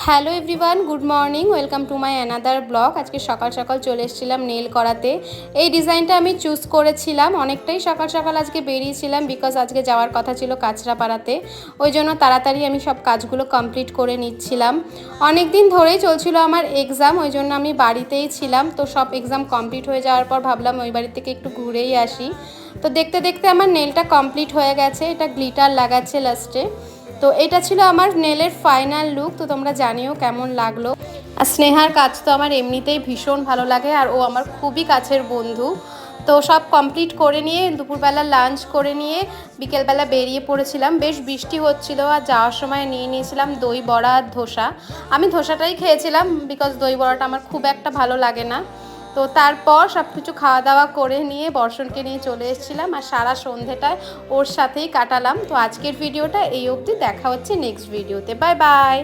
Hello everyone, good morning. Welcome to my another blog. আজকে সকাল সকাল চলে এসেছিলাম নেল করাতে। এই ডিজাইনটা আমি চুজ করেছিলাম, অনেকটাই সকাল সকাল আজকে বেরিয়েছিলাম, বিকজ আজকে যাওয়ার কথা ছিল কাঁচরাপাড়াতে। ওই জন্য তাড়াতাড়ি আমি সব কাজগুলো কমপ্লিট করে নিচ্ছিলাম। অনেক দিন ধরেই চলছিল আমার এক্সাম, ওই জন্য আমি বাড়িতেই ছিলাম। তো সব এক্সাম কমপ্লিট হয়ে যাওয়ার পর ভাবলাম ওই বাড়ি থেকে একটু ঘুরেই আসি। তো দেখতে দেখতে আমার নেলটা কমপ্লিট হয়ে গেছে। এটা গ্লিটার লাগাচ্ছে লাস্টে। তো এটা ছিল আমার নেলের ফাইনাল লুক। তো তোমরা জানিও কেমন লাগলো। আর স্নেহার কাজ তো আমার এমনিতেই ভীষণ ভালো লাগে, আর ও আমার খুবই কাছের বন্ধু। তো সব কমপ্লিট করে নিয়ে দুপুরবেলা লাঞ্চ করে নিয়ে বিকেলবেলা বেরিয়ে পড়েছিলাম। বেশ বৃষ্টি হচ্ছিল, আর যাওয়ার সময় নিয়ে নিয়েছিলাম দই বড়া আর ধোসা। আমি ধোসাটাই খেয়েছিলাম, বিকজ দই বড়াটা আমার খুব একটা ভালো লাগে না। তো তারপর সব কিছু খাওয়া দাওয়া করে নিয়ে বর্ষণকে নিয়ে চলে এসেছিলাম, আর সারা সন্ধেটায় ওর সাথেই কাটালাম। তো আজকের ভিডিওটা এই অবধি, দেখা হচ্ছে নেক্সট ভিডিওতে। Bye bye.